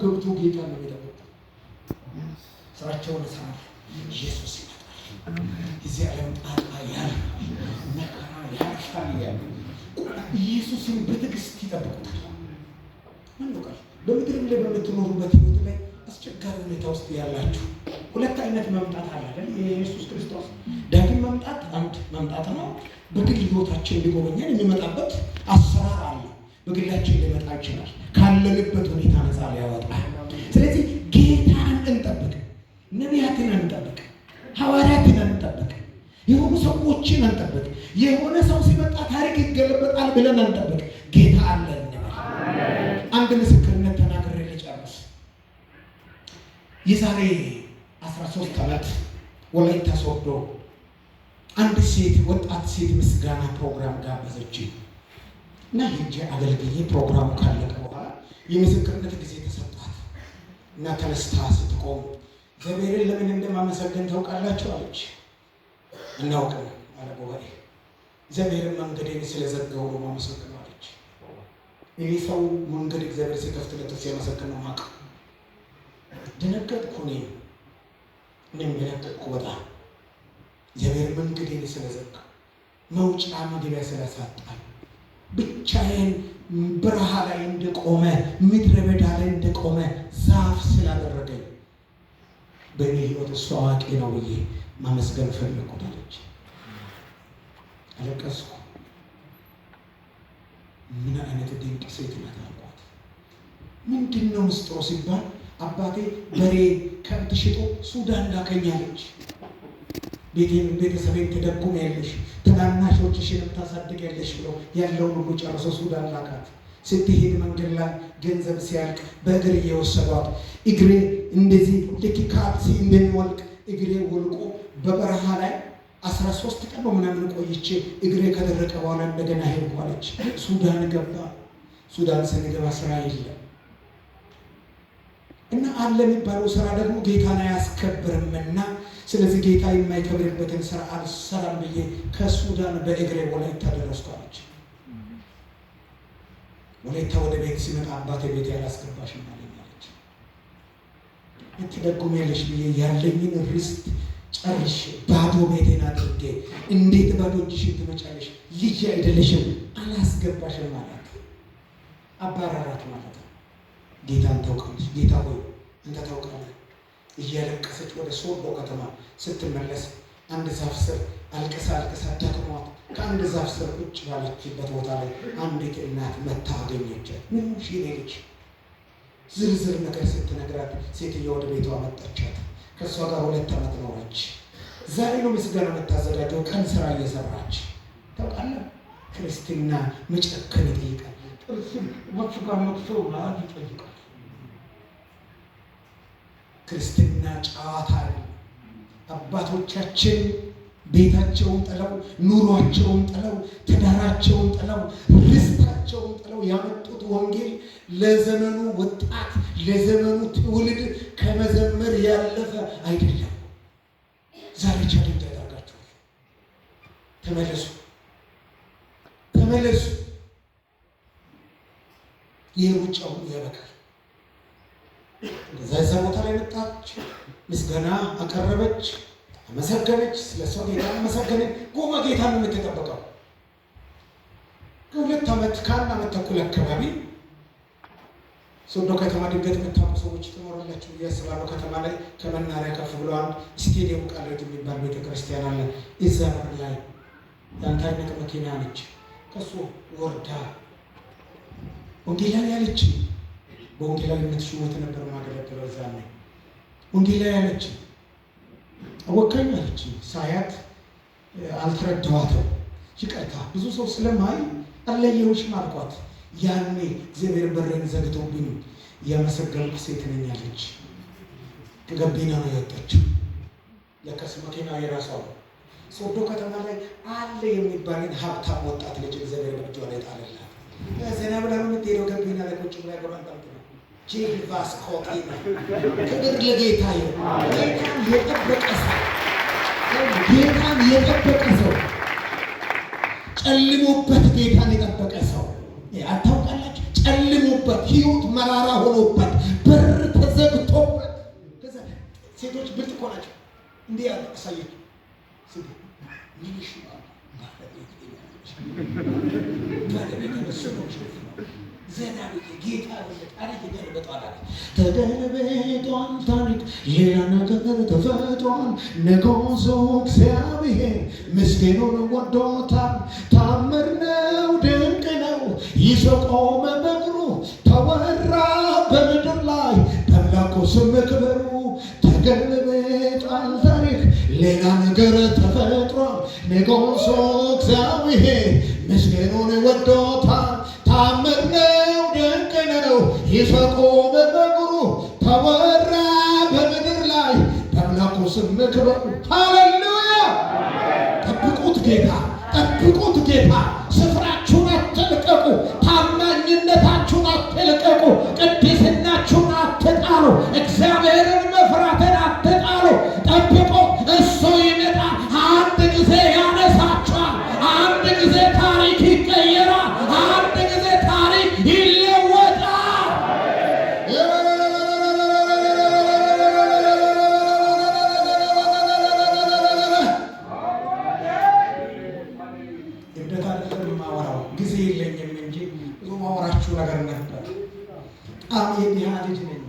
ገብቶ ጌታ ነው የሚጠብቁት። ስራቸውን ይሰራሉ። ኢየሱስ ይመጣል። እዚህ ዓለም ጣጣ ያልፋል፣ መከራ ያልፋል ያሉ ኢየሱስን በትዕግስት ይጠብቁታል። ምን ነው ቃል በምድር ላይ በምትኖሩበት ህይወት ላይ አስቸጋሪ ሁኔታ ውስጥ ያላችሁ ሁለት አይነት መምጣት አለ አይደል? የኢየሱስ ክርስቶስ ዳግም መምጣት አንድ መምጣት ነው። በግል ህይወታችን ሊጎበኘን የሚመጣበት አሰራር አለ። በግላችን ሊመጣ ይችላል። ካለንበት ሁኔታ ነፃ ሊያወጣ። ስለዚህ ጌታን እንጠብቅ፣ ነቢያትን እንጠብቅ፣ ሐዋርያትን እንጠብቅ፣ የሆኑ ሰዎችን እንጠብቅ። የሆነ ሰው ሲመጣ ታሪክ ይገለበጣል ብለን እንጠብቅ። ጌታ አለን። አንድ ምስክርነት ተናግሬ ልጨርስ። የዛሬ 13 ዓመት ወላይታ ሶዶ አንድ ሴት ወጣት ሴት ምስጋና ፕሮግራም ጋበዘችኝ እና ሄጄ አገልግዬ ፕሮግራሙ ካለቀ በኋላ የምስክርነት ጊዜ ተሰጣት እና ተነስታ ስትቆም እግዚአብሔርን ለምን እንደማመሰግን ታውቃላችሁ አለች። እናውቅም አለ ጉባኤ። እግዚአብሔርን መንገዴን ስለዘጋው ነው ማመሰግነው አለች። ይሄ ሰው መንገድ እግዚአብሔር ሲከፍትለት ሲያመሰግን ነው ማቀ ደነገጥኩ። እኔም ደነገጥኩ በጣም እግዚአብሔር መንገዴን ስለዘጋ መውጫ መግቢያ ስለሳጣኝ ብቻዬን በረሃ ላይ እንደቆመ ምድረ በዳ ላይ እንደቆመ ዛፍ ስላደረገኝ በእኔ ህይወት እሱ አዋቂ ነው ብዬ ማመስገን ፈለኩት አለች። አለቀስኩ። ምን አይነት ድንቅ ሴት ናት አልኳት። ምንድነው ምስጢሩ ሲባል አባቴ በሬ ከብት ሽጦ ሱዳን ላከኛለች። ቤተሰቤን ትደጉሚያለሽ፣ ትናናሾችሽንም ታሳድጊያለሽ ብሎ ያለውን ሁሉ ጨርሶ ሱዳን ላካት። ስትሄድ መንገድ ላይ ገንዘብ ሲያልቅ በእግር እየወሰዷት እግሬ እንደዚህ ልክ ካልሲ እንደሚወልቅ እግሬ ወልቆ በበረሃ ላይ 13 ቀን ምናምን ቆይቼ እግሬ ከደረቀ በኋላ እንደገና ሄድኳለች። ሱዳን ገባ። ሱዳን ስንገባ ስራ የለም እና አለ የሚባለው ስራ ደግሞ ጌታን አያስከብርምና ስለዚህ ጌታ የማይከብርበትን ስራ አልሰራም ብዬ ከሱዳን በእግሬ ወላይታ ደረስኳለች። ወላይታ ወደ ቤት ሲመጣ አባቴ ቤት ያላስገባሽም አለች። እትደጉሚያለሽ ብዬ ያለኝን ርስት ጨርሼ ባዶ ቤቴን አድርጌ እንዴት ባዶ እጅሽን ትመጫለሽ? ልጅ አይደለሽም አላስገባሽም ማለት አባራራት ማለት ነው። ጌታን ታውቃለች። ጌታ ሆይ አንተ ታውቃለህ። እያለቀሰች ወደ ሶዶ ከተማ ስትመለስ አንድ ዛፍ ስር አልቅሳ ደክሟት ከአንድ ዛፍ ስር ቁጭ ባለችበት ቦታ ላይ አንዲት እናት መታ አገኘቻት። ምን ልጅ ዝርዝር ነገር ስትነግራት ሴትዮዋ ወደ ቤቷ መጣቻት። ከእሷ ጋር 2 ዓመት ኖረች። ዛሬ ነው ምስጋና የምታዘጋጀው። ቀን ስራ እየሰራች ታውቃለህ። ክርስትና መጨከን ይጠይቃል። ጥርስም ወፍ ጋር መጥቶ ማለት ይጠይቃል። ክርስትና ጨዋታ ነው። አባቶቻችን ቤታቸውን ጥለው ኑሯቸውን ጥለው ትዳራቸውን ጥለው ርስታቸውን ጥለው ያመጡት ወንጌል ለዘመኑ ወጣት ለዘመኑ ትውልድ ከመዘመር ያለፈ አይደለም። ዛሬ ቻሌንጅ ያደርጋችኋል። ተመለሱ። የሩጫው ያበቃል። እዛ ቦታ ላይ መጣች፣ ምስጋና አቀረበች፣ አመሰገነች። ስለሷ ጌታ አመሰገነች። ጎማ ጌታ ነው የምትጠበቀው። ከ2 ዓመት ከ1 ዓመት ተኩል አካባቢ ሶዶ ከተማ ድንገት የምታውቁ ሰዎች ትኖራላችሁ ብዬ አስባለሁ። ከተማ ላይ ከመናሪያ ከፍ ብሎ አንድ ስቴዲየም ቃልዮት የሚባል ቤተክርስቲያን አለ። እዛ በር ላይ ያንታይነቅ መኪና ነች። ከሱ ወርዳ ወንጌላዊ ያለች በወንጌላዊነት ሹመት ነበር ማገለግለው። እዛ ላይ ወንጌላዊ ያለች አወካኝ አለች። ሳያት አልተረዳኋትም። ይቅርታ ብዙ ሰው ስለማይ አለየሁሽም አልኳት። ያኔ እግዚአብሔር በረን ዘግቶብኝ ያመሰገንኩ ሴት ነኝ አለች። ከገቢና ነው የወጣችው። ለከስ መኪና የራሷ ነው። ሶዶ ከተማ ላይ አለ የሚባልን ሀብታም ወጣት ልጅ እግዚአብሔር በእጇ ላይ ጣለላት። ዘና ብላ የምትሄደው ገቢና ላይ ቁጭ ብላ ገባንጣት ነው። ጂቫስ ኮቲና ክብር ለጌታ ይሁን። ጌታን የጠበቀ ሰው ጨልሞበት ጌታን የጠበቀ ሰው አታውቃላችሁ። ጨልሞበት ህይወት መራራ ሆኖበት በር ሴቶች ብልጥ እኮ ናቸው። እንዲህ ያለ አሳየች ስድ ይልሽ ጌታ ተገልብጧል ታሪክ ሌላ ነገር ተፈጥሯል። ንጉሡ እግዚአብሔር ምስኪኑን ወዶታል። ታምር ነው ድንቅ ነው ይዞ ቆመ በእግሩ ተወራ በምድር ላይ በአምላኩ ስም ክብሩ። ተገልብጧል ታሪክ ሌላ ነገር ተፈጥሯል። ንጉሡ እግዚአብሔር ምስኪኑን ወዶታል። ታምር ነው ድንቅ ነው ይዞ ቆመ በእግሩ ተወራ በምድር ላይ በአምላኩ ስም ክብሩ። ሃሌሉያ! ጠብቁት ጌታ፣ ጠብቁት ጌታ። ስፍራችሁን አትልቀቁ። ታማኝነታችሁን አትልቀቁ። ቅድስናችሁን አትጣሉ። እግዚአብሔርን መፍራትን አትጣሉ። ጠብቁ። እሱ ይመጣ። አንድ ጊዜ ያነሳችኋል። አንድ ጊዜ ታሪክ ይቀየራል። አንድ ጊዜ ታሪክ ይለወጣል። እብደት አይደለም የማወራው፣ ጊዜ የለኝም እንጂ ብዙ ማወራችሁ ነገር ነበር። በጣም የድሃ ልጅ ነኝ።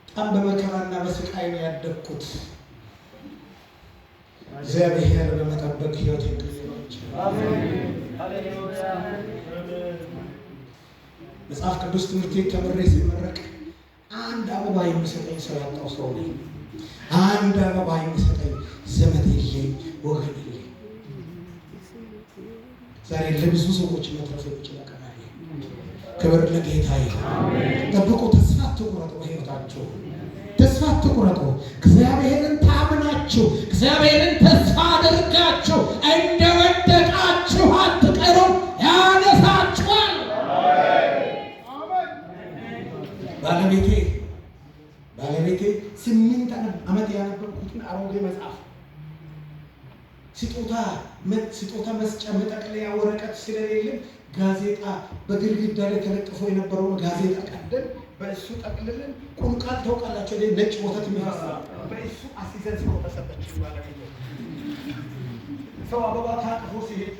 በጣም በመከራና በስቃይ ነው ያደግኩት። እግዚአብሔር በመጠበቅ ሕይወት ይገኛል። መጽሐፍ ቅዱስ ትምህርት ተምሬ ሲመረቅ አንድ አበባ የሚሰጠኝ ሰው ያጣው ሰው ነኝ። አንድ አበባ የሚሰጠኝ ዘመድ የለኝ፣ ወገን የለኝ። ዛሬ ለብዙ ሰዎች መትረፍ የሚችል አቀናለ። ክብር ለጌታ ይሁን። ጠብቁ። ተስፋ አትቁረጡ። በሕይወታችሁ ተስፋ አትቁረጡ። እግዚአብሔርን ታምናችሁ እግዚአብሔርን ተስፋ አድርጋችሁ እንደወደቃችሁ አትቀሩም። ያነሳችኋል። ባለቤቴ 8 ዓመት ያነበብኩትን አሮጌ መጽሐፍ ስጦታ መስጫ መጠቅለያ ወረቀት ስለሌለን ጋዜጣ በግድግዳ ላይ ተለጥፎ የነበረውን ጋዜጣ ቀደን በእሱ ጠቅልልን ቁንቃል ታውቃላችሁ፣ ነጭ ወተት የሚፈሳው በእሱ አሲዘን ሰው ተሰጠች። ሰው አበባ ታቅፎ ሲሄድ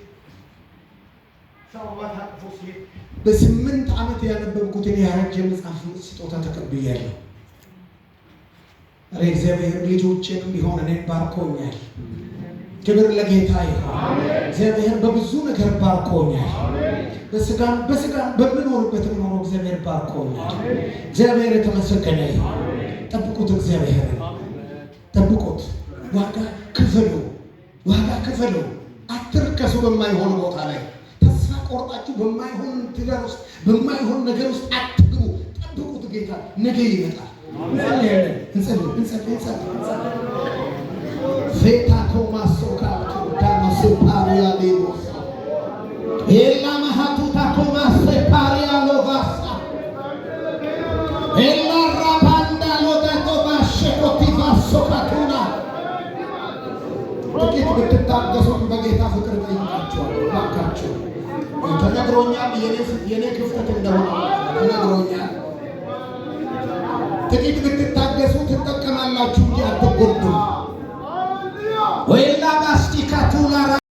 በ8 ዓመት ያነበብኩትን ያረጀ መጽሐፍ ስጦታ ተቀብያለሁ። እግዚአብሔር ልጆቼንም ቢሆን እኔን ባርኮኛል። ክብር ለጌታ ይሁን። እግዚአብሔር በብዙ ነገር ባርኮኛል። በስጋም በምኖርበትም ኖሮ እግዚአብሔር ባርኮኛል። እግዚአብሔር የተመሰገነ ይሁን። ጠብቁት፣ እግዚአብሔርን ጠብቁት። ዋጋ ክፈሉ። አትርከሱ። በማይሆን ቦታ ላይ ተስፋ ቆርጣችሁ በማይሆን ትዳር ውስጥ በማይሆን ነገር ውስጥ አትግቡ። ጠብቁት። ጌታ ነገ ይመጣል። እንጸልይ። ፌታ ኮማሶካ ዳማስ ፓሪያ ሌቦስ ኤላ ማሃቱታ ኮማስ ፓሪያ ሎቫሳ ኤላ ራባንዳ ሎዳቶ ባሸኮቲቫ ሶካቱና ጥቂት ብትታገሱን በጌታ ፍቅር ጠይቃችኋል። ባካችሁ ተነግሮኛል። የኔ ክፍተት እንደሆነ ተነግሮኛል። ጥቂት ብትታገሱ ትጠቀማላችሁ።